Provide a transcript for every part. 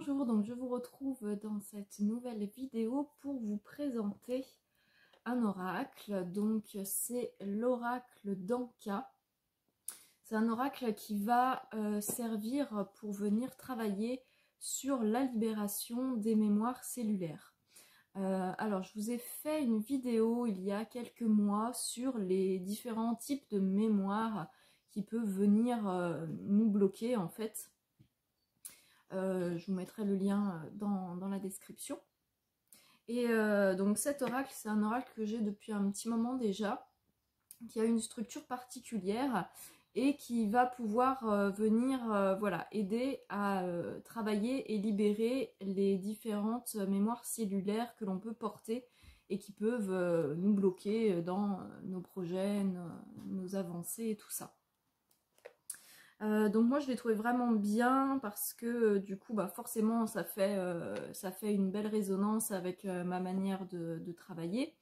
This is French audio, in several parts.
Bonjour, donc je vous retrouve dans cette nouvelle vidéo pour vous présenter un oracle. Donc c'est l'oracle d'Anka. C'est un oracle qui va servir pour venir travailler sur la libération des mémoires cellulaires. Alors je vous ai fait une vidéo il y a quelques mois sur les différents types de mémoires qui peuvent venir nous bloquer en fait. Je vous mettrai le lien dans la description. Et donc cet oracle, c'est un oracle que j'ai depuis un petit moment déjà, qui a une structure particulière et qui va pouvoir venir voilà, aider à travailler et libérer les différentes mémoires cellulaires que l'on peut porter et qui peuvent nous bloquer dans nos projets, nos avancées et tout ça. Donc moi je l'ai trouvé vraiment bien parce que du coup forcément ça fait une belle résonance avec ma manière de travailler,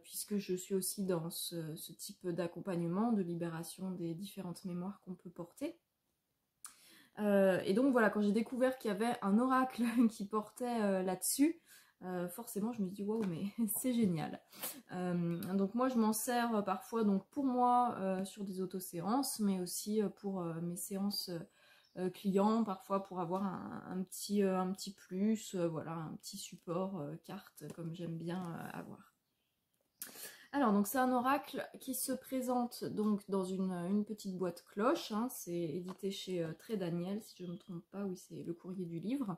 puisque je suis aussi dans ce type d'accompagnement, de libération des différentes mémoires qu'on peut porter. Et donc voilà, quand j'ai découvert qu'il y avait un oracle qui portait là-dessus, forcément je me dis waouh, mais c'est génial. Donc moi je m'en sers parfois donc pour moi sur des autoséances, mais aussi pour mes séances clients, parfois pour avoir un petit plus, voilà, un petit support carte comme j'aime bien avoir. Alors donc c'est un oracle qui se présente donc dans une petite boîte cloche, hein, c'est édité chez Très Daniel si je ne me trompe pas, oui c'est le courrier du livre.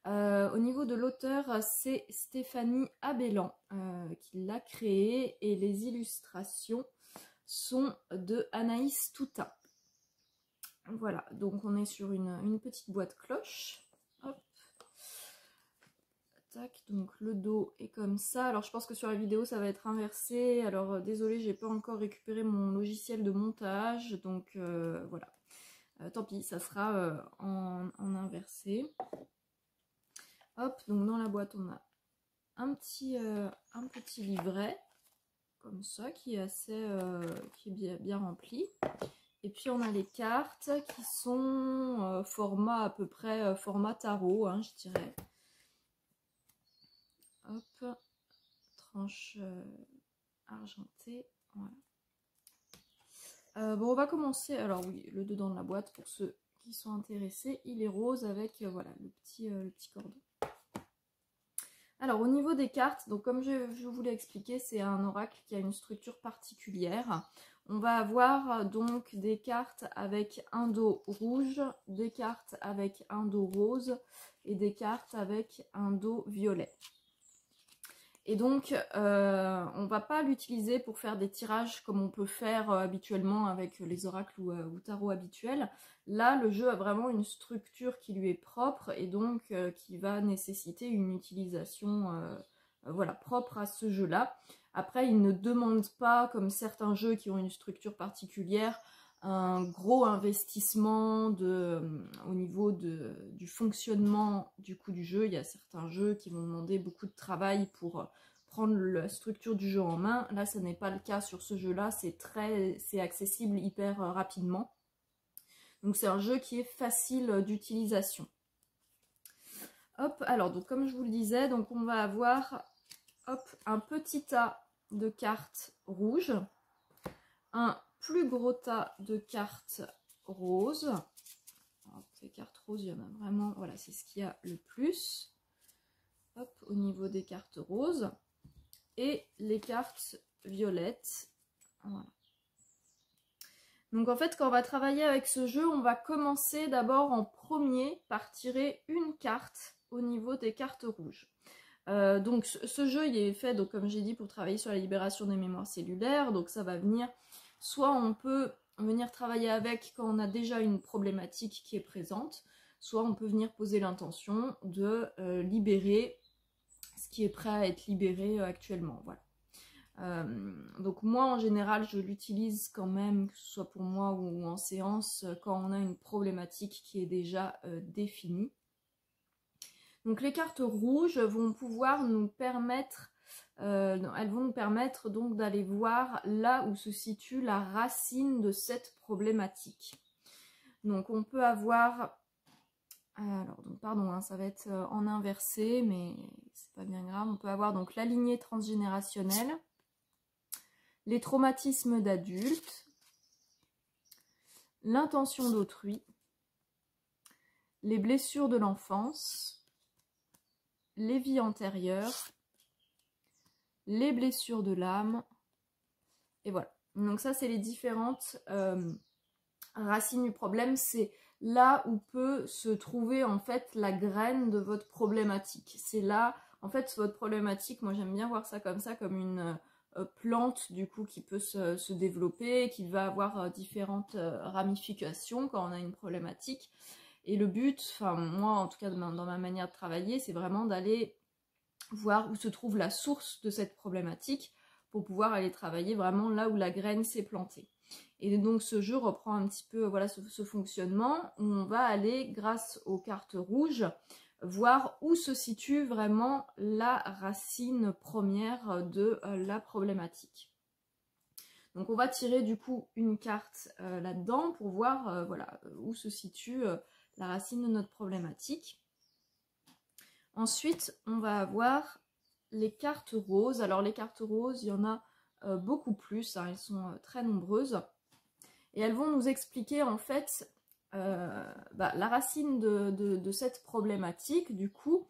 Au niveau de l'auteur, c'est Stéphanie Abellan qui l'a créé et les illustrations sont de Anaïs Toutain. Voilà, donc on est sur une petite boîte cloche. Hop. Tac, donc le dos est comme ça. Alors je pense que sur la vidéo ça va être inversé. Alors désolé, j'ai pas encore récupéré mon logiciel de montage, donc voilà. Tant pis, ça sera en inversé. Hop, donc dans la boîte on a un petit livret comme ça qui est assez qui est bien rempli. Et puis on a les cartes qui sont format à peu près format tarot, hein, je dirais. Hop, tranche argentée, voilà. Bon, on va commencer. Alors oui, le dedans de la boîte pour ceux qui sont intéressés, il est rose avec voilà le petit cordon. Alors au niveau des cartes, donc comme je vous l'ai expliqué, c'est un oracle qui a une structure particulière. On va avoir donc des cartes avec un dos rouge, des cartes avec un dos rose et des cartes avec un dos violet. Et donc on va pas l'utiliser pour faire des tirages comme on peut faire habituellement avec les oracles ou tarot habituels. Là le jeu a vraiment une structure qui lui est propre et donc qui va nécessiter une utilisation voilà, propre à ce jeu là. Après il ne demande pas, comme certains jeux qui ont une structure particulière, un gros investissement au niveau du fonctionnement du jeu. Il y a certains jeux qui vont demander beaucoup de travail pour prendre la structure du jeu en main. Là, ce n'est pas le cas sur ce jeu-là, c'est accessible hyper rapidement. Donc c'est un jeu qui est facile d'utilisation. Hop, alors donc comme je vous le disais, donc on va avoir hop, un petit tas de cartes rouges, un plus gros tas de cartes roses. Alors, ces cartes roses, il y en a vraiment, voilà, c'est ce qu'il y a le plus. Hop, au niveau des cartes roses. Et les cartes violettes. Voilà. Donc en fait, quand on va travailler avec ce jeu, on va commencer d'abord en premier par tirer une carte au niveau des cartes rouges. Donc ce jeu, il est fait, donc, comme j'ai dit, pour travailler sur la libération des mémoires cellulaires. Donc ça va venir, soit on peut venir travailler avec quand on a déjà une problématique qui est présente, soit on peut venir poser l'intention de libérer ce qui est prêt à être libéré actuellement. Voilà. Donc moi en général je l'utilise quand même, que ce soit pour moi ou en séance, quand on a une problématique qui est déjà définie. Donc les cartes rouges vont pouvoir nous permettre, elles vont nous permettre donc d'aller voir là où se situe la racine de cette problématique. Donc on peut avoir Alors, donc, pardon, hein, ça va être en inversé, mais c'est pas bien grave. On peut avoir donc la lignée transgénérationnelle, les traumatismes d'adultes, l'intention d'autrui, les blessures de l'enfance, les vies antérieures, les blessures de l'âme, et voilà. Donc ça, c'est les différentes racines du problème. C'est là où peut se trouver en fait la graine de votre problématique. C'est là, en fait, votre problématique, moi j'aime bien voir ça, comme une plante du coup qui peut se développer, qui va avoir différentes ramifications quand on a une problématique. Et le but, enfin moi en tout cas dans ma manière de travailler, c'est vraiment d'aller voir où se trouve la source de cette problématique pour pouvoir aller travailler vraiment là où la graine s'est plantée. Et donc ce jeu reprend un petit peu voilà, ce fonctionnement où on va aller, grâce aux cartes rouges, voir où se situe vraiment la racine première de la problématique. Donc on va tirer du coup une carte là-dedans pour voir voilà, où se situe la racine de notre problématique. Ensuite, on va avoir les cartes roses. Alors les cartes roses, il y en a beaucoup plus, hein, elles sont très nombreuses. Et elles vont nous expliquer en fait la racine de cette problématique, du coup,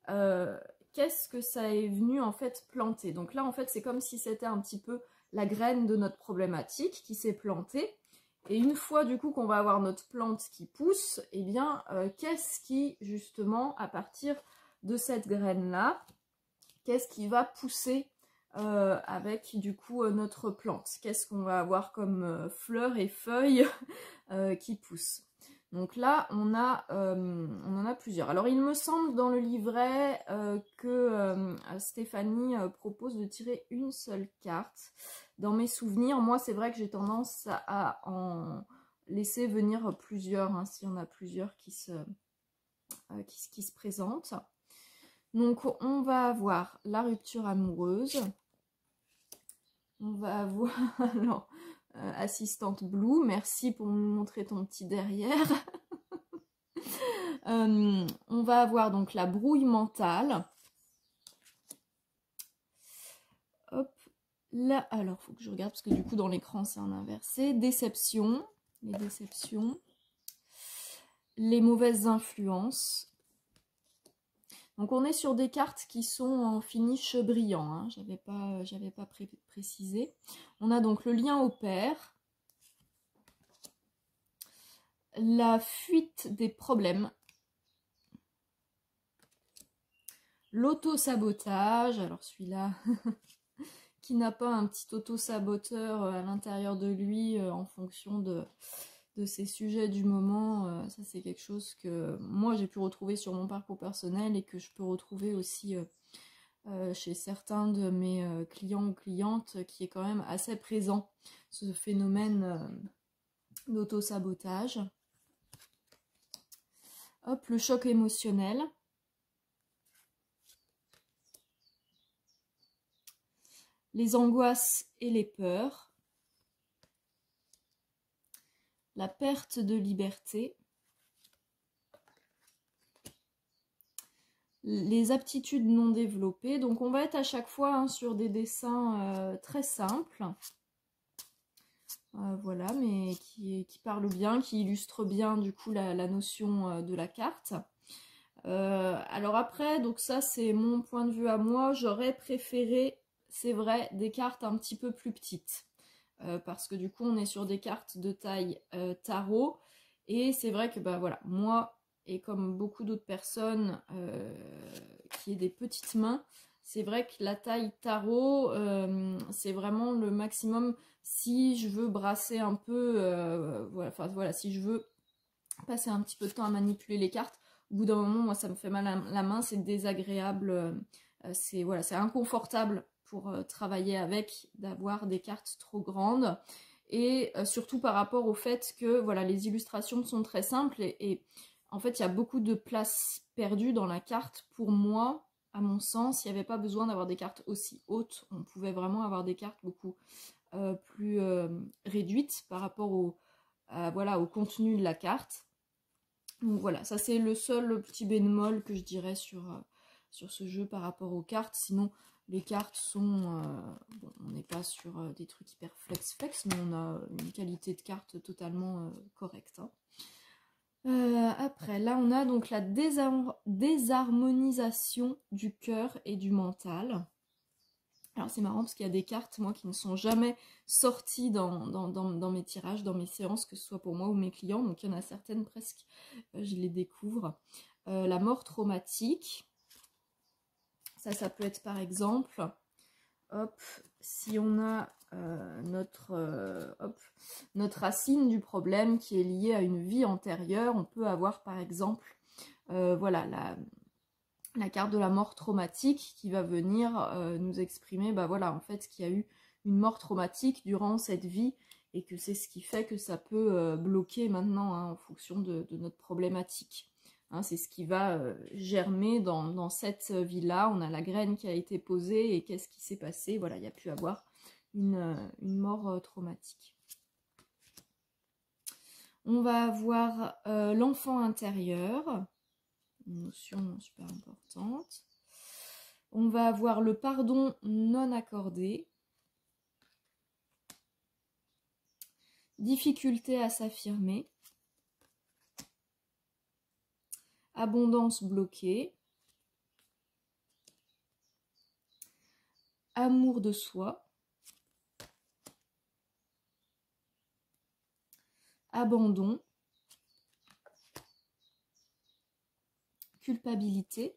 qu'est-ce que ça est venu en fait planter. Donc là en fait c'est comme si c'était un petit peu la graine de notre problématique qui s'est plantée. Et une fois du coup qu'on va avoir notre plante qui pousse, eh bien qu'est-ce qui justement à partir de cette graine là, qu'est-ce qui va pousser avec du coup notre plante, qu'est-ce qu'on va avoir comme fleurs et feuilles qui poussent. Donc là on en a plusieurs. Alors il me semble dans le livret que Stéphanie propose de tirer une seule carte. Dans mes souvenirs, moi c'est vrai que j'ai tendance à en laisser venir plusieurs, hein, s'il y en a plusieurs qui se présentent. Donc on va avoir la rupture amoureuse, on va avoir alors, assistante Blue, merci pour nous montrer ton petit derrière. On va avoir donc la brouille mentale. Hop, là, alors faut que je regarde parce que du coup dans l'écran c'est en inversé. Déception, les déceptions, les mauvaises influences. Donc on est sur des cartes qui sont en finish brillant, hein. J'avais pas précisé. On a donc le lien au père, la fuite des problèmes, l'auto-sabotage, alors celui-là, qui n'a pas un petit auto-saboteur à l'intérieur de lui en fonction de ces sujets du moment, ça c'est quelque chose que moi j'ai pu retrouver sur mon parcours personnel et que je peux retrouver aussi chez certains de mes clients ou clientes, qui est quand même assez présent, ce phénomène d'auto-sabotage. Hop, le choc émotionnel. Les angoisses et les peurs. La perte de liberté, les aptitudes non développées. Donc on va être à chaque fois hein, sur des dessins très simples, voilà, mais qui parlent bien, qui illustrent bien du coup la notion de la carte. Alors après, donc ça c'est mon point de vue à moi, j'aurais préféré, c'est vrai, des cartes un petit peu plus petites. Parce que du coup on est sur des cartes de taille tarot, et c'est vrai que bah voilà, moi et comme beaucoup d'autres personnes qui aient des petites mains, c'est vrai que la taille tarot c'est vraiment le maximum si je veux brasser un peu, voilà, enfin voilà, si je veux passer un petit peu de temps à manipuler les cartes. Au bout d'un moment, moi ça me fait mal à la main, c'est désagréable, c'est voilà, c'est inconfortable pour travailler avec, d'avoir des cartes trop grandes, et surtout par rapport au fait que voilà, les illustrations sont très simples, et en fait il y a beaucoup de place perdue dans la carte. Pour moi, à mon sens, il n'y avait pas besoin d'avoir des cartes aussi hautes, on pouvait vraiment avoir des cartes beaucoup plus réduites par rapport voilà, au contenu de la carte. Donc voilà, ça c'est le seul petit bémol que je dirais sur ce jeu par rapport aux cartes. Sinon, les cartes sont... bon, on n'est pas sur des trucs hyper flex, mais on a une qualité de carte totalement correcte. Hein. Après, là, on a donc la désharmonisation du cœur et du mental. Alors, c'est marrant parce qu'il y a des cartes, moi, qui ne sont jamais sorties dans mes tirages, dans mes séances, que ce soit pour moi ou mes clients. Donc, il y en a certaines presque, je les découvre. La mort traumatique. Ça peut être par exemple, hop, si on a notre racine du problème qui est liée à une vie antérieure, on peut avoir par exemple, voilà, la carte de la mort traumatique qui va venir nous exprimer, bah voilà, en fait, qu'il y a eu une mort traumatique durant cette vie et que c'est ce qui fait que ça peut bloquer maintenant hein, en fonction de notre problématique. Hein, c'est ce qui va germer dans cette vie-là. On a la graine qui a été posée et qu'est-ce qui s'est passé. Voilà, il y a pu avoir une mort traumatique. On va avoir l'enfant intérieur, une notion super importante. On va avoir le pardon non accordé. Difficulté à s'affirmer. Abondance bloquée. Amour de soi. Abandon. Culpabilité.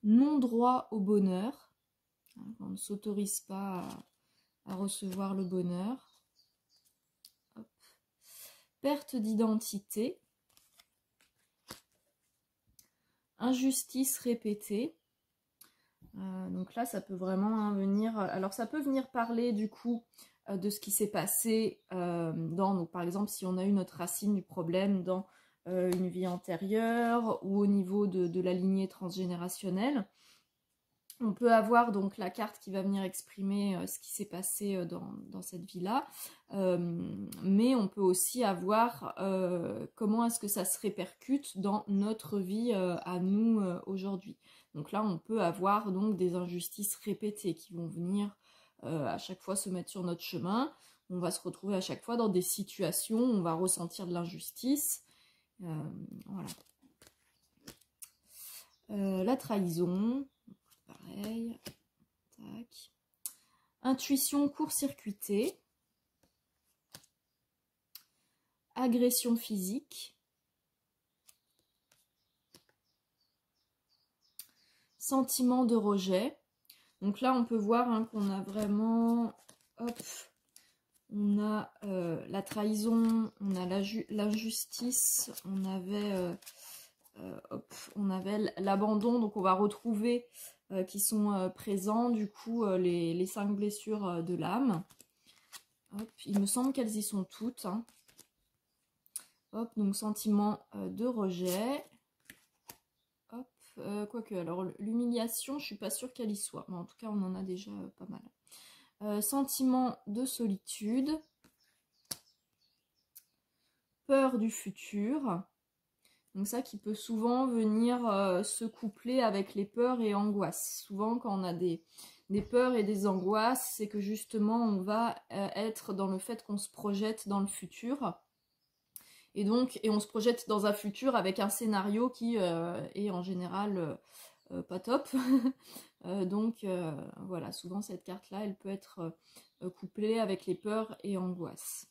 Non-droit au bonheur. On ne s'autorise pas à recevoir le bonheur. Hop. Perte d'identité. Injustice répétée. Donc là, ça peut vraiment hein, venir... Alors, ça peut venir parler du coup de ce qui s'est passé donc, par exemple, si on a eu notre racine du problème dans une vie antérieure ou au niveau de la lignée transgénérationnelle. On peut avoir donc la carte qui va venir exprimer ce qui s'est passé dans cette vie-là, mais on peut aussi avoir comment est-ce que ça se répercute dans notre vie à nous aujourd'hui. Donc là, on peut avoir donc des injustices répétées qui vont venir à chaque fois se mettre sur notre chemin. On va se retrouver à chaque fois dans des situations où on va ressentir de l'injustice. Voilà. La trahison. Pareil, tac. Intuition court-circuitée. Agression physique. Sentiment de rejet. Donc là, on peut voir hein, qu'on a vraiment... Hop, on a la trahison, on a l'injustice, on avait l'abandon. Donc on va retrouver... qui sont présents, du coup, les 5 blessures de l'âme. Il me semble qu'elles y sont toutes. Hein. Hop, donc sentiment de rejet. Hop, quoique, alors l'humiliation, je suis pas sûre qu'elle y soit, mais en tout cas, on en a déjà pas mal. Sentiment de solitude. Peur du futur. Donc ça qui peut souvent venir se coupler avec les peurs et angoisses. Souvent quand on a des peurs et des angoisses, c'est que justement on va être dans le fait qu'on se projette dans le futur. Et on se projette dans un futur avec un scénario qui est en général pas top. Donc voilà, souvent cette carte-là, elle peut être couplée avec les peurs et angoisses.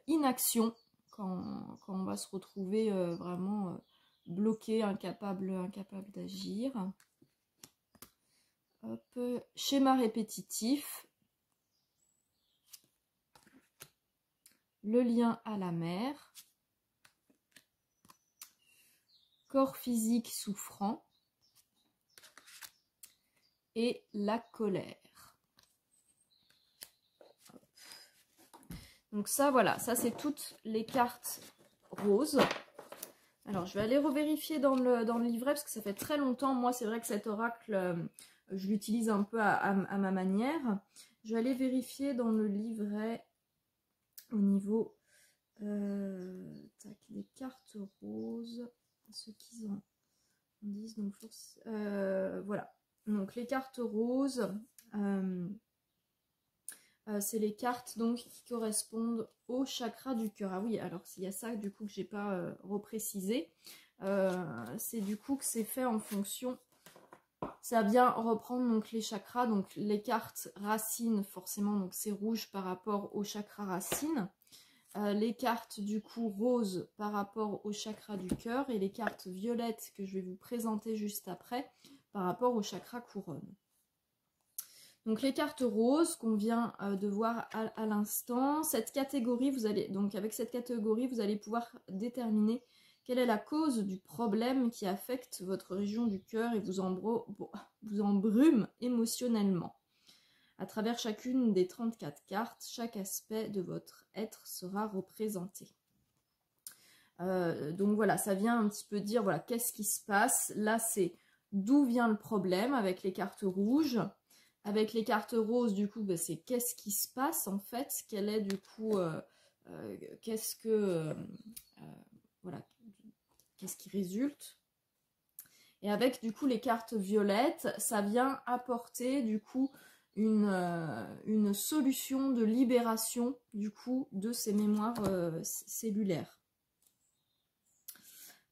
Inaction. Quand on va se retrouver vraiment bloqué, incapable d'agir. Schéma répétitif. Le lien à la mer. Corps physique souffrant. Et la colère. Donc ça, voilà, ça c'est toutes les cartes roses. Alors, je vais aller revérifier dans le livret parce que ça fait très longtemps. Moi, c'est vrai que cet oracle, je l'utilise un peu à ma manière. Je vais aller vérifier dans le livret au niveau des cartes roses, ce qu'ils en disent. Donc, voilà. Donc les cartes roses, c'est les cartes donc qui correspondent au chakra du cœur. Ah oui, alors s'il y a ça du coup que j'ai pas reprécisé, c'est du coup que c'est fait en fonction. Ça va bien reprendre donc les chakras, donc les cartes racines forcément, donc c'est rouge par rapport au chakra racine. Les cartes du coup roses par rapport au chakra du cœur et les cartes violettes que je vais vous présenter juste après par rapport au chakra couronne. Donc les cartes roses qu'on vient de voir à l'instant, cette catégorie, avec cette catégorie, vous allez pouvoir déterminer quelle est la cause du problème qui affecte votre région du cœur et vous embrume émotionnellement. À travers chacune des 34 cartes, chaque aspect de votre être sera représenté. Donc voilà, ça vient un petit peu dire, voilà, qu'est-ce qui se passe. Là, c'est d'où vient le problème avec les cartes rouges. Avec les cartes roses, du coup, c'est qu'est-ce qui se passe en fait, quel est du coup, qu'est-ce qui résulte. Et avec du coup les cartes violettes, ça vient apporter du coup une solution de libération du coup de ces mémoires cellulaires.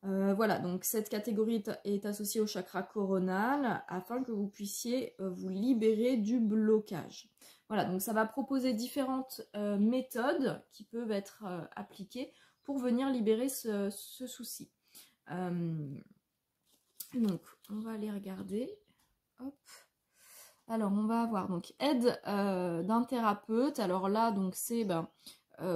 Voilà, donc cette catégorie est associée au chakra coronal afin que vous puissiez vous libérer du blocage. Voilà, donc ça va proposer différentes méthodes qui peuvent être appliquées pour venir libérer ce souci. Donc, on va aller regarder. Hop. Alors, on va avoir donc aide d'un thérapeute. Alors là, donc c'est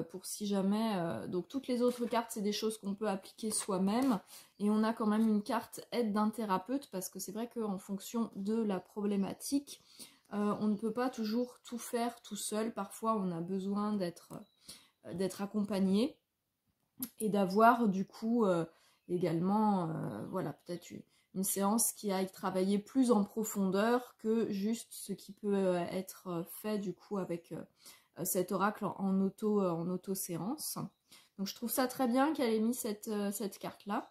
pour si jamais, donc toutes les autres cartes, c'est des choses qu'on peut appliquer soi-même. Et on a quand même une carte aide d'un thérapeute parce que c'est vrai qu'en fonction de la problématique, on ne peut pas toujours tout faire tout seul. Parfois, on a besoin d'être accompagné et d'avoir du coup également, voilà, peut-être une séance qui aille travailler plus en profondeur que juste ce qui peut être fait du coup avec cet oracle en auto-séance. Donc je trouve ça très bien qu'elle ait mis cette carte-là.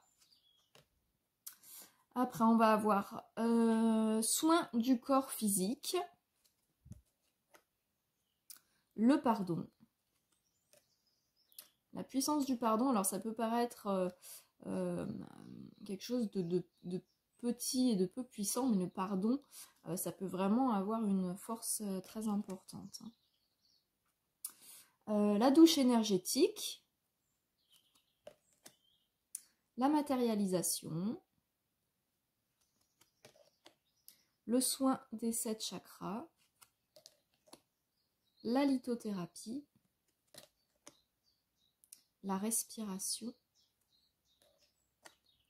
Après, on va avoir soin du corps physique, le pardon. La puissance du pardon, alors ça peut paraître quelque chose de petit et de peu puissant, mais le pardon, ça peut vraiment avoir une force très importante. La douche énergétique, la matérialisation, le soin des 7 chakras, la lithothérapie, la respiration,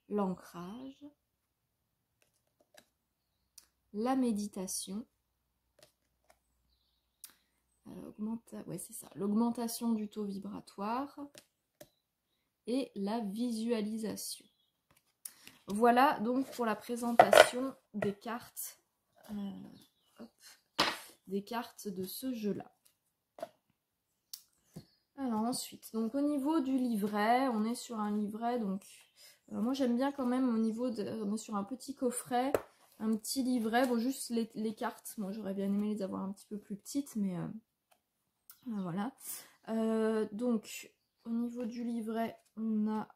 l'ancrage, la méditation, l'augmentation du taux vibratoire et la visualisation. Voilà donc pour la présentation des cartes, de ce jeu-là. Alors ensuite, donc au niveau du livret, on est sur un livret, donc moi j'aime bien quand même au niveau on est sur un petit coffret, un petit livret, bon juste les cartes, moi j'aurais bien aimé les avoir un petit peu plus petites, mais voilà. Donc au niveau du livret, on a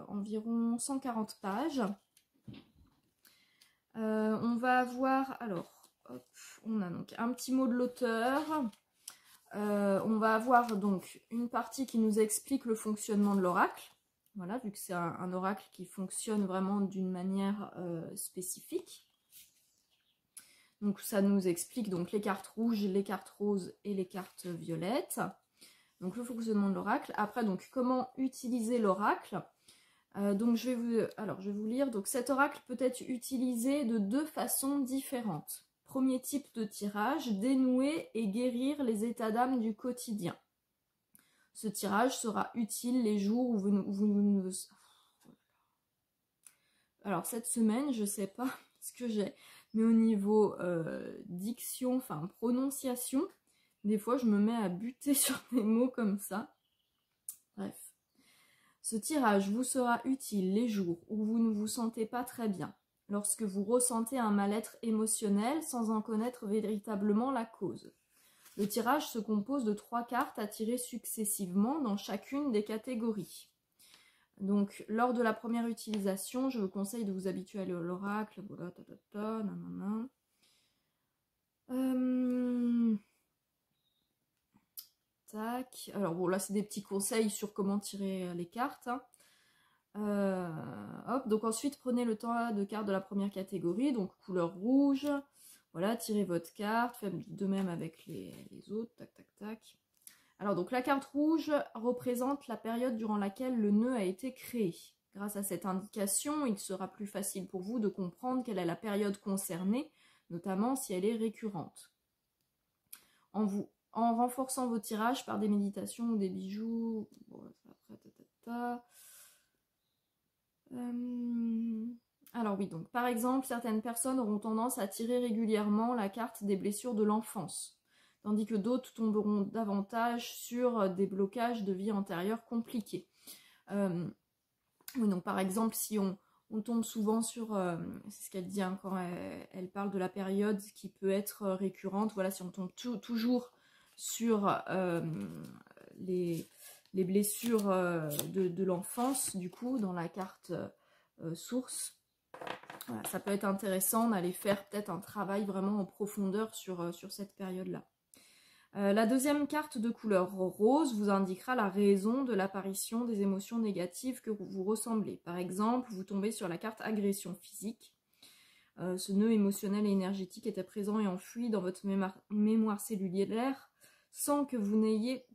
environ 140 pages. On va avoir, alors, hop, on a donc un petit mot de l'auteur. On va avoir donc une partie qui nous explique le fonctionnement de l'oracle. Voilà, vu que c'est un oracle qui fonctionne vraiment d'une manière spécifique. Donc ça nous explique donc les cartes rouges, les cartes roses et les cartes violettes. Donc le fonctionnement de l'oracle. Après, donc comment utiliser l'oracle. Donc je vais vous lire. Donc cet oracle peut être utilisé de 2 façons différentes. Premier type de tirage, dénouer et guérir les états d'âme du quotidien. Ce tirage sera utile les jours où vous Alors cette semaine, je sais pas ce que j'ai, mais au niveau diction, enfin prononciation, des fois je me mets à buter sur des mots comme ça. Bref. Ce tirage vous sera utile les jours où vous ne vous sentez pas très bien, lorsque vous ressentez un mal-être émotionnel sans en connaître véritablement la cause. Le tirage se compose de 3 cartes à tirer successivement dans chacune des catégories. Donc, lors de la première utilisation, je vous conseille de vous habituer à l'oracle. Voilà, nanana. Tac. Alors bon, là c'est des petits conseils sur comment tirer les cartes. Hein. Hop, donc ensuite prenez le temps de cartes de la première catégorie, donc couleur rouge. Voilà, tirez votre carte, faites de même avec les autres. Tac, tac, tac. Alors donc la carte rouge représente la période durant laquelle le nœud a été créé. Grâce à cette indication, il sera plus facile pour vous de comprendre quelle est la période concernée, notamment si elle est récurrente. En renforçant vos tirages par des méditations ou des bijoux. Bon, après, alors oui, donc par exemple, certaines personnes auront tendance à tirer régulièrement la carte des blessures de l'enfance, tandis que d'autres tomberont davantage sur des blocages de vie antérieure compliqués. Oui, donc par exemple, si on tombe souvent sur, c'est ce qu'elle dit hein, quand elle parle de la période qui peut être récurrente, voilà, si on tombe toujours sur les blessures de l'enfance, du coup, dans la carte source, voilà, ça peut être intéressant d'aller faire peut-être un travail vraiment en profondeur sur cette période-là. La deuxième carte de couleur rose vous indiquera la raison de l'apparition des émotions négatives que vous ressemblez. Par exemple, vous tombez sur la carte agression physique. Ce nœud émotionnel et énergétique était présent et enfoui dans votre mémoire cellulaire sans que vous n'ayez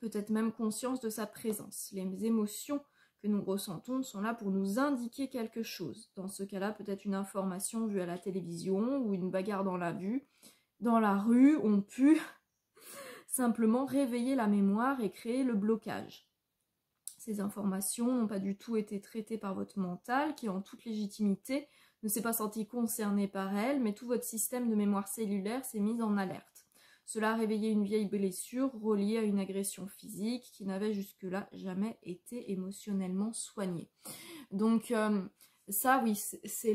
peut-être même conscience de sa présence. Les émotions que nous ressentons sont là pour nous indiquer quelque chose. Dans ce cas-là, peut-être une information vue à la télévision ou une bagarre dans la rue ont pu simplement réveiller la mémoire et créer le blocage. Ces informations n'ont pas du tout été traitées par votre mental qui, en toute légitimité, ne s'est pas senti concerné par elles, mais tout votre système de mémoire cellulaire s'est mis en alerte. Cela a réveillé une vieille blessure reliée à une agression physique qui n'avait jusque-là jamais été émotionnellement soignée. Donc ça, oui, c'est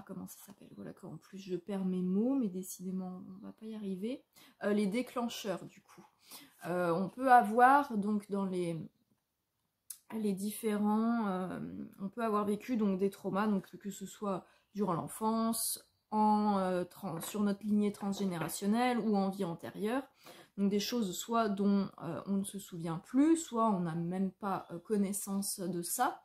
comment ça s'appelle? Voilà, en plus je perds mes mots, mais décidément on va pas y arriver. Les déclencheurs du coup. On peut avoir donc dans les différents, on peut avoir vécu donc des traumas, donc que ce soit durant l'enfance, sur notre lignée transgénérationnelle ou en vie antérieure. Donc des choses soit dont on ne se souvient plus, soit on n'a même pas connaissance de ça.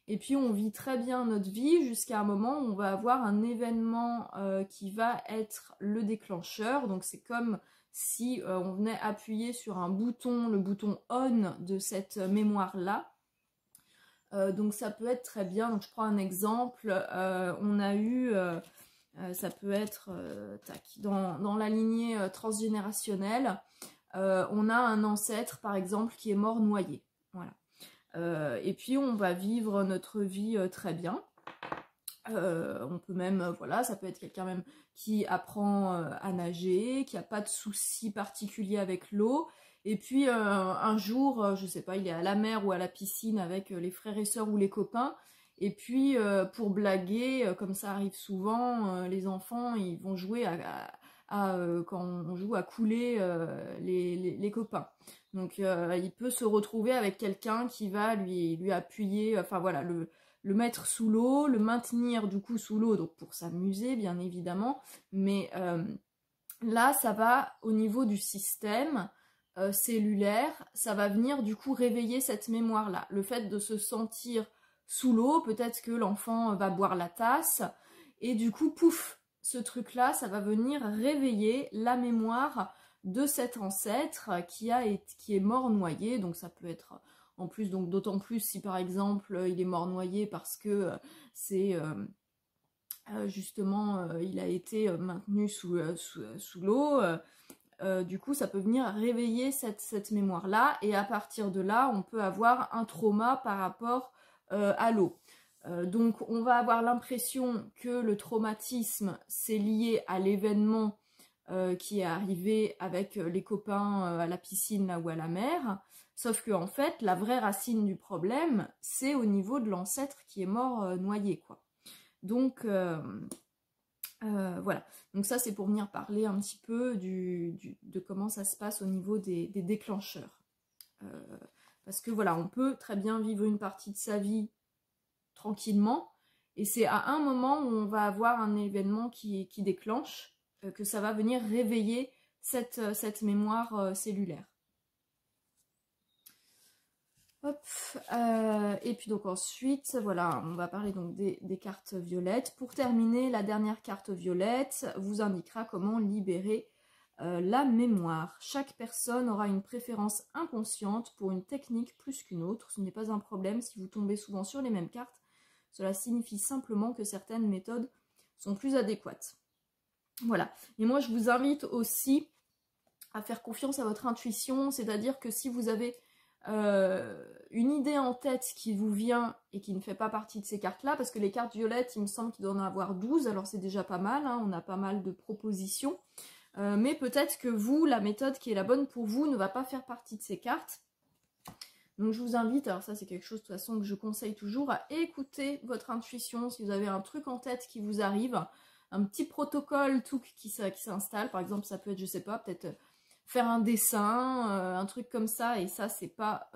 Et puis on vit très bien notre vie jusqu'à un moment où on va avoir un événement qui va être le déclencheur. Donc c'est comme si on venait appuyer sur un bouton, le bouton on de cette mémoire-là. Donc ça peut être très bien. Donc je prends un exemple. On a eu, ça peut être dans la lignée transgénérationnelle, on a un ancêtre par exemple qui est mort noyé. Voilà. Et puis on va vivre notre vie très bien. On peut même, voilà, ça peut être quelqu'un même qui apprend à nager, qui n'a pas de soucis particuliers avec l'eau. Et puis un jour, je sais pas, il est à la mer ou à la piscine avec les frères et sœurs ou les copains. Et puis pour blaguer, comme ça arrive souvent, les enfants ils vont jouer quand on joue à couler les copains. Donc il peut se retrouver avec quelqu'un qui va lui appuyer, enfin voilà, le mettre sous l'eau, le maintenir du coup sous l'eau, donc pour s'amuser bien évidemment, mais là ça va au niveau du système cellulaire, ça va venir du coup réveiller cette mémoire-là. Le fait de se sentir sous l'eau, peut-être que l'enfant va boire la tasse, et du coup, pouf, ce truc-là, ça va venir réveiller la mémoire de cet ancêtre qui est mort noyé. Donc ça peut être en plus, donc d'autant plus si par exemple il est mort noyé parce que c'est justement il a été maintenu sous l'eau. Du coup, ça peut venir réveiller cette mémoire-là, et à partir de là, on peut avoir un trauma par rapport à l'eau. Donc, on va avoir l'impression que le traumatisme, c'est lié à l'événement qui est arrivé avec les copains à la piscine là, ou à la mer. Sauf que en fait, la vraie racine du problème, c'est au niveau de l'ancêtre qui est mort noyé, quoi. Donc voilà. Donc ça, c'est pour venir parler un petit peu de comment ça se passe au niveau des déclencheurs. Parce que voilà, on peut très bien vivre une partie de sa vie tranquillement, et c'est à un moment où on va avoir un événement qui déclenche, que ça va venir réveiller cette mémoire cellulaire. Hop, et puis donc ensuite, voilà, on va parler donc des cartes violettes. Pour terminer, la dernière carte violette vous indiquera comment libérer la mémoire. Chaque personne aura une préférence inconsciente pour une technique plus qu'une autre. Ce n'est pas un problème si vous tombez souvent sur les mêmes cartes. Cela signifie simplement que certaines méthodes sont plus adéquates. Voilà. Et moi, je vous invite aussi à faire confiance à votre intuition, c'est-à-dire que si vous avez une idée en tête qui vous vient et qui ne fait pas partie de ces cartes-là, parce que les cartes violettes, il me semble qu'il doit en avoir 12, alors c'est déjà pas mal, hein, on a pas mal de propositions, mais peut-être que vous, la méthode qui est la bonne pour vous ne va pas faire partie de ces cartes. Donc je vous invite, alors ça c'est quelque chose de toute façon que je conseille toujours, à écouter votre intuition. Si vous avez un truc en tête qui vous arrive, un petit protocole tout qui s'installe, par exemple ça peut être, je sais pas, peut-être faire un dessin, un truc comme ça, et ça c'est pas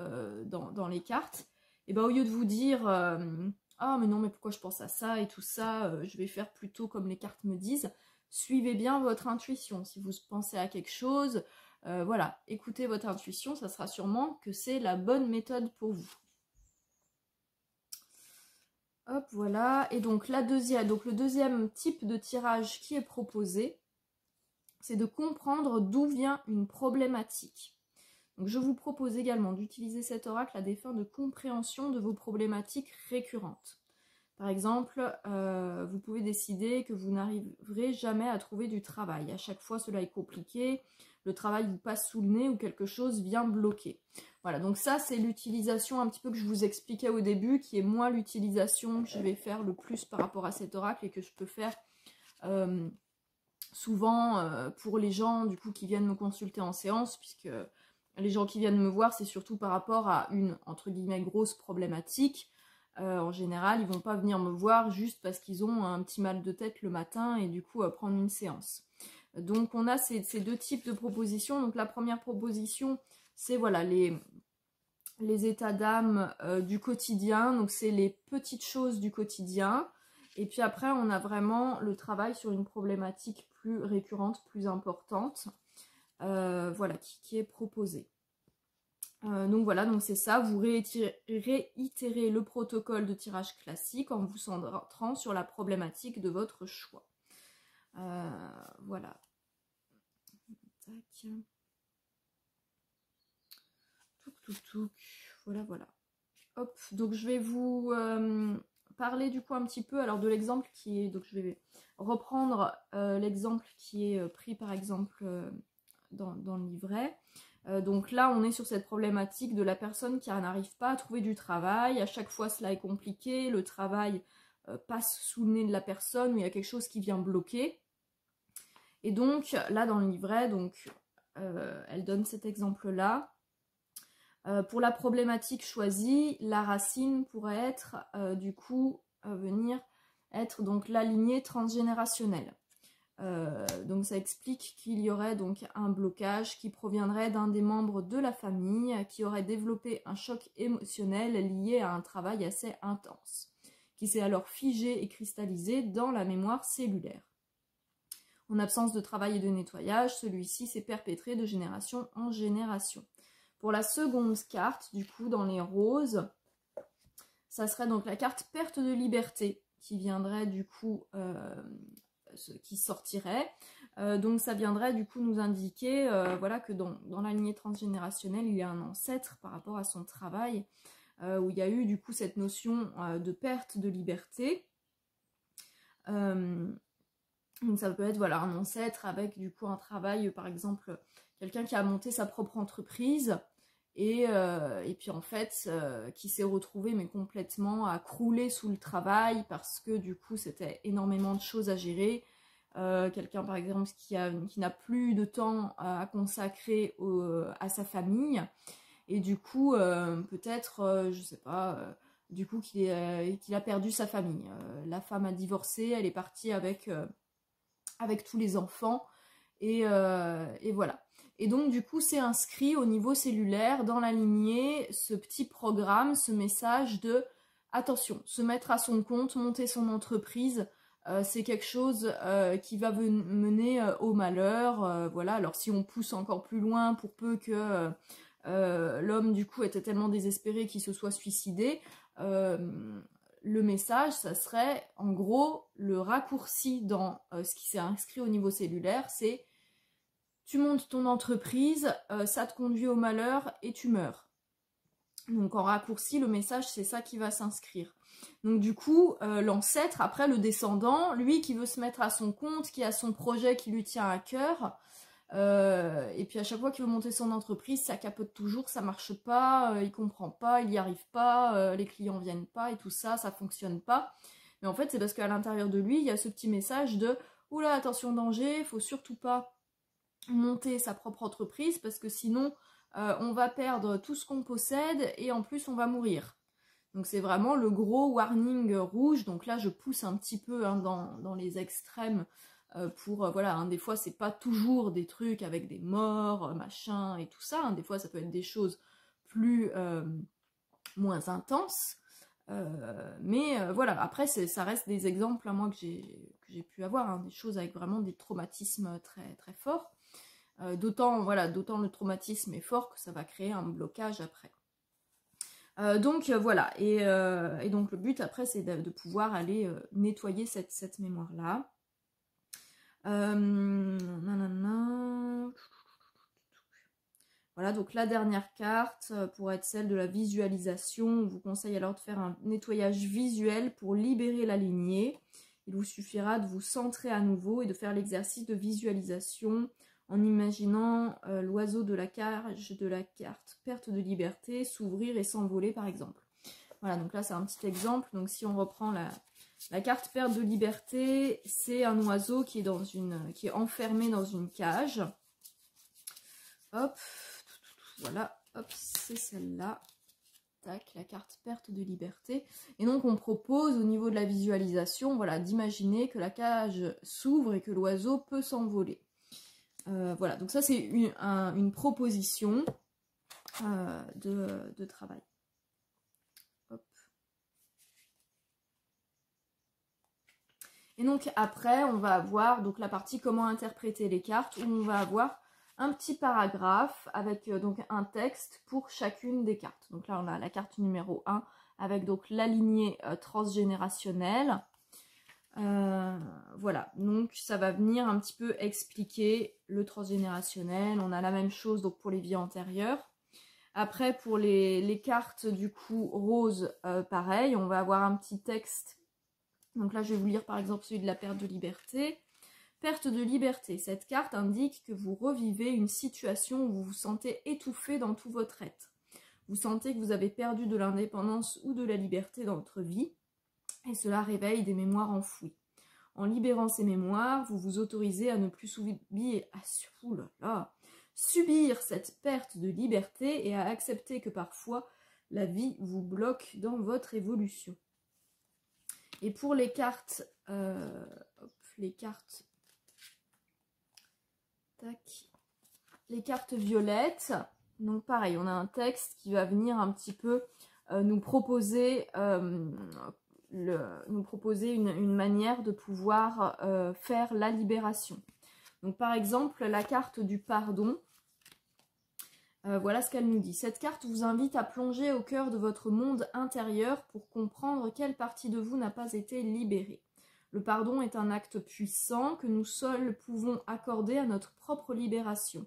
dans les cartes, et ben au lieu de vous dire ah mais non mais pourquoi je pense à ça et tout ça, je vais faire plutôt comme les cartes me disent, suivez bien votre intuition. Si vous pensez à quelque chose, voilà, écoutez votre intuition, ça sera sûrement que c'est la bonne méthode pour vous. Hop, voilà, et donc le deuxième type de tirage qui est proposé, c'est de comprendre d'où vient une problématique. Donc je vous propose également d'utiliser cet oracle à des fins de compréhension de vos problématiques récurrentes. Par exemple, vous pouvez décider que vous n'arriverez jamais à trouver du travail. À chaque fois, cela est compliqué, le travail vous passe sous le nez ou quelque chose vient bloquer. Voilà, donc ça, c'est l'utilisation un petit peu que je vous expliquais au début, qui est moi l'utilisation que je vais faire le plus par rapport à cet oracle et que je peux faire souvent pour les gens du coup qui viennent me consulter en séance, puisque les gens qui viennent me voir, c'est surtout par rapport à une, entre guillemets, grosse problématique. En général, ils vont pas venir me voir juste parce qu'ils ont un petit mal de tête le matin et du coup prendre une séance. Donc on a ces deux types de propositions. Donc la première proposition, c'est voilà les états d'âme du quotidien. Donc c'est les petites choses du quotidien. Et puis après, on a vraiment le travail sur une problématique plus récurrente, plus importante, voilà, qui est proposée. Donc voilà, donc c'est ça, vous réitérez le protocole de tirage classique en vous centrant sur la problématique de votre choix. Voilà. Tac. Touc. Voilà. Hop, donc je vais vous parler du coup un petit peu alors de l'exemple qui est, donc je vais reprendre l'exemple qui est pris par exemple dans le livret. Donc là on est sur cette problématique de la personne qui n'arrive pas à trouver du travail. À chaque fois cela est compliqué, le travail passe sous le nez de la personne, où il y a quelque chose qui vient bloquer. Et donc là dans le livret, donc elle donne cet exemple là. Pour la problématique choisie, la racine pourrait être du coup venir être donc la lignée transgénérationnelle. Donc ça explique qu'il y aurait donc un blocage qui proviendrait d'un des membres de la famille qui aurait développé un choc émotionnel lié à un travail assez intense, qui s'est alors figé et cristallisé dans la mémoire cellulaire. En absence de travail et de nettoyage, celui-ci s'est perpétré de génération en génération. Pour la seconde carte, du coup, dans les roses, ça serait donc la carte perte de liberté qui viendrait du coup, qui sortirait. Donc ça viendrait du coup nous indiquer voilà, que dans la lignée transgénérationnelle, il y a un ancêtre par rapport à son travail, où il y a eu du coup cette notion de perte de liberté. Donc ça peut être voilà, un ancêtre avec du coup un travail, par exemple, quelqu'un qui a monté sa propre entreprise et puis en fait qui s'est retrouvé mais complètement à crouler sous le travail parce que du coup c'était énormément de choses à gérer, quelqu'un par exemple qui n'a plus de temps à consacrer à sa famille, et du coup peut-être, je sais pas, du coup qu'il a perdu sa famille. La femme a divorcé, elle est partie avec tous les enfants, et voilà. Et donc du coup c'est inscrit au niveau cellulaire dans la lignée ce petit programme, ce message de attention, se mettre à son compte, monter son entreprise, c'est quelque chose qui va mener au malheur. Voilà, alors si on pousse encore plus loin, pour peu que l'homme du coup était tellement désespéré qu'il se soit suicidé, le message, ça serait en gros le raccourci dans ce qui s'est inscrit au niveau cellulaire, c'est tu montes ton entreprise, ça te conduit au malheur et tu meurs. Donc en raccourci, le message, c'est ça qui va s'inscrire. Donc du coup, l'ancêtre, après le descendant, lui qui veut se mettre à son compte, qui a son projet qui lui tient à cœur, et puis à chaque fois qu'il veut monter son entreprise, ça capote toujours, ça marche pas, il comprend pas, il y arrive pas, les clients viennent pas et tout ça, ça fonctionne pas. Mais en fait, c'est parce qu'à l'intérieur de lui, il y a ce petit message de « Oula, attention danger, faut surtout pas monter sa propre entreprise parce que sinon on va perdre tout ce qu'on possède et en plus on va mourir ». Donc c'est vraiment le gros warning rouge. Donc là je pousse un petit peu hein, dans les extrêmes pour voilà, hein, des fois c'est pas toujours des trucs avec des morts, machin et tout ça, hein. Des fois ça peut être des choses plus moins intenses. Mais voilà, après ça reste des exemples à moi que j'ai pu avoir, hein, des choses avec vraiment des traumatismes très, très forts. D'autant le traumatisme est fort que ça va créer un blocage après. Donc voilà, et donc le but après c'est de pouvoir aller nettoyer cette mémoire-là. Voilà, donc la dernière carte pourrait être celle de la visualisation. On vous conseille alors de faire un nettoyage visuel pour libérer la lignée. Il vous suffira de vous centrer à nouveau et de faire l'exercice de visualisation en imaginant l'oiseau de la cage de la carte perte de liberté s'ouvrir et s'envoler par exemple. Voilà, donc là c'est un petit exemple. Donc si on reprend la carte perte de liberté, c'est un oiseau qui est enfermé dans une cage. Hop, voilà, hop, c'est celle-là. Tac, la carte perte de liberté. Et donc on propose au niveau de la visualisation, voilà, d'imaginer que la cage s'ouvre et que l'oiseau peut s'envoler. Voilà, donc ça c'est une proposition de travail. Hop. Et donc après, on va avoir donc la partie comment interpréter les cartes, où on va avoir un petit paragraphe avec donc un texte pour chacune des cartes. Donc là, on a la carte numéro 1 avec donc la lignée transgénérationnelle. Voilà, donc ça va venir un petit peu expliquer le transgénérationnel. On a la même chose donc pour les vies antérieures. Après, pour les cartes du coup rose, pareil, on va avoir un petit texte. Donc là, je vais vous lire par exemple celui de la perte de liberté. Perte de liberté. Cette carte indique que vous revivez une situation où vous vous sentez étouffé dans tout votre être. Vous sentez que vous avez perdu de l'indépendance ou de la liberté dans votre vie. Et cela réveille des mémoires enfouies. En libérant ces mémoires, vous vous autorisez à ne plus subir cette perte de liberté et à accepter que parfois la vie vous bloque dans votre évolution. Et pour les cartes, les cartes violettes, donc pareil, on a un texte qui va venir un petit peu nous proposer une manière de pouvoir faire la libération. Donc par exemple, la carte du pardon, voilà ce qu'elle nous dit. Cette carte vous invite à plonger au cœur de votre monde intérieur pour comprendre quelle partie de vous n'a pas été libérée. Le pardon est un acte puissant que nous seuls pouvons accorder à notre propre libération.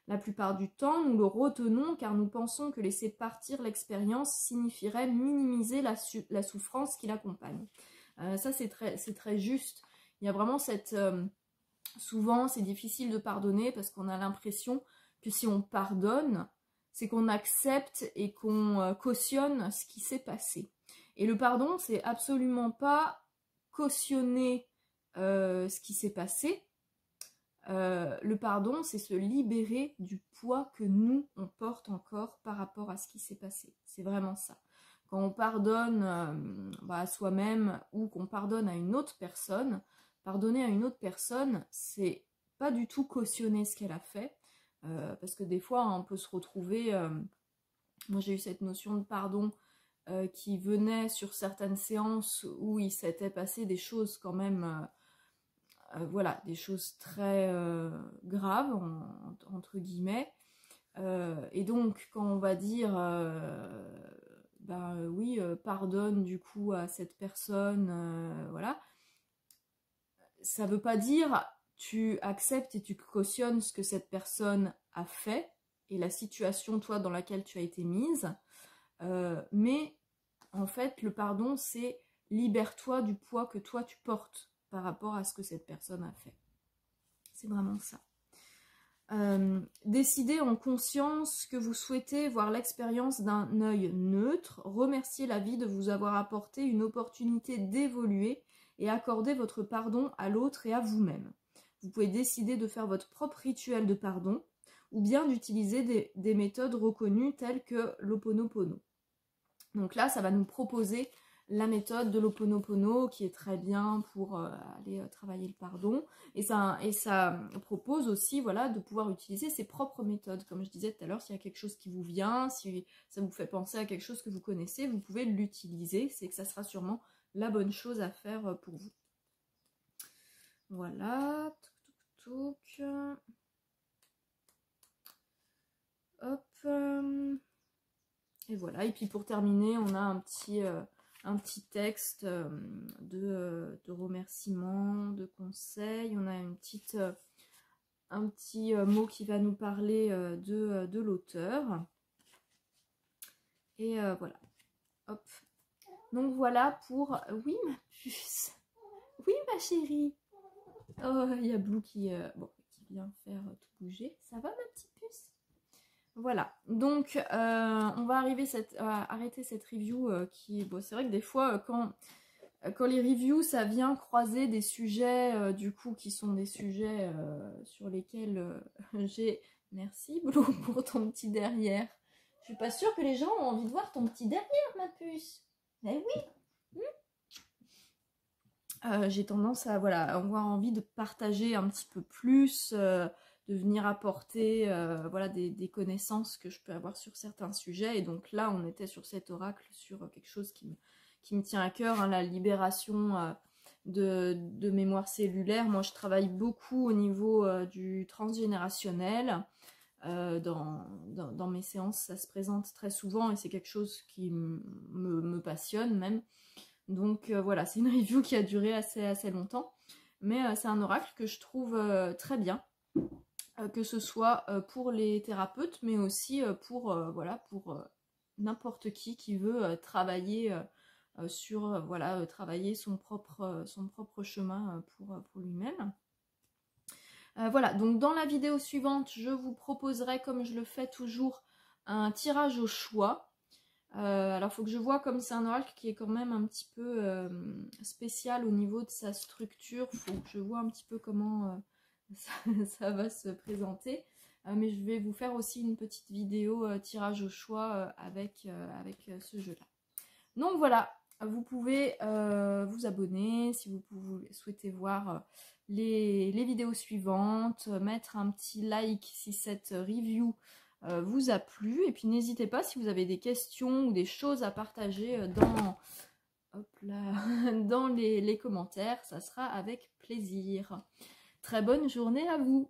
La plupart du temps, nous le retenons car nous pensons que laisser partir l'expérience signifierait minimiser la souffrance qui l'accompagne. Ça, c'est très juste. Il y a vraiment cette... souvent, c'est difficile de pardonner parce qu'on a l'impression que si on pardonne, c'est qu'on accepte et qu'on cautionne ce qui s'est passé. Et le pardon, c'est absolument pas cautionner ce qui s'est passé. Le pardon, c'est se libérer du poids que nous, on porte encore par rapport à ce qui s'est passé. C'est vraiment ça. Quand on pardonne à soi-même ou qu'on pardonne à une autre personne, pardonner à une autre personne, c'est pas du tout cautionner ce qu'elle a fait. Parce que des fois, on peut se retrouver... moi, j'ai eu cette notion de pardon qui venait sur certaines séances où il s'était passé des choses quand même... voilà, des choses très graves, entre guillemets. Et donc, quand on va dire, oui, pardonne du coup à cette personne, voilà, ça veut pas dire tu acceptes et tu cautionnes ce que cette personne a fait et la situation, toi, dans laquelle tu as été mise. Mais, en fait, le pardon, c'est libère-toi du poids que toi, tu portes par rapport à ce que cette personne a fait. C'est vraiment ça. Décidez en conscience que vous souhaitez voir l'expérience d'un œil neutre, remerciez la vie de vous avoir apporté une opportunité d'évoluer et accorder votre pardon à l'autre et à vous-même. Vous pouvez décider de faire votre propre rituel de pardon ou bien d'utiliser des méthodes reconnues telles que l'Ho'oponopono. Donc là, ça va nous proposer la méthode de l'Ho'oponopono qui est très bien pour aller travailler le pardon. Et ça propose aussi, voilà, de pouvoir utiliser ses propres méthodes. Comme je disais tout à l'heure, s'il y a quelque chose qui vous vient, si ça vous fait penser à quelque chose que vous connaissez, vous pouvez l'utiliser. C'est que ça sera sûrement la bonne chose à faire pour vous. Voilà. Touc. Hop. Et voilà. Et puis pour terminer, on a un petit texte de remerciements, de conseils. On a un petit mot qui va nous parler de l'auteur. Et voilà. Hop. Donc voilà pour... Oui, ma puce. Oui, ma chérie. Oh, il y a Blue qui vient faire tout bouger. Ça va, ma petite puce? Voilà, donc on va arrêter cette review qui... Bon, c'est vrai que des fois, quand les reviews, ça vient croiser des sujets, du coup, qui sont des sujets sur lesquels j'ai... Merci, Blue, pour ton petit derrière. Je suis pas sûre que les gens ont envie de voir ton petit derrière, ma puce. Mais oui. J'ai tendance à avoir envie de partager un petit peu plus... de venir apporter des connaissances que je peux avoir sur certains sujets. Et donc là, on était sur cet oracle, sur quelque chose qui me tient à cœur, hein, la libération de mémoire cellulaire. Moi, je travaille beaucoup au niveau du transgénérationnel. Dans mes séances, ça se présente très souvent et c'est quelque chose qui me passionne même. Donc voilà, c'est une review qui a duré assez longtemps. Mais c'est un oracle que je trouve très bien. Que ce soit pour les thérapeutes, mais aussi pour n'importe qui veut travailler travailler son propre chemin pour lui-même. Voilà, donc dans la vidéo suivante, je vous proposerai, comme je le fais toujours, un tirage au choix. Alors, il faut que je vois, comme c'est un oracle qui est quand même un petit peu spécial au niveau de sa structure, il faut que je vois un petit peu comment... ça va se présenter, mais je vais vous faire aussi une petite vidéo tirage au choix avec ce jeu là. Donc voilà, vous pouvez vous abonner si vous souhaitez voir les vidéos suivantes, mettre un petit like si cette review vous a plu, et puis n'hésitez pas si vous avez des questions ou des choses à partager dans les commentaires, ça sera avec plaisir. Très bonne journée à vous!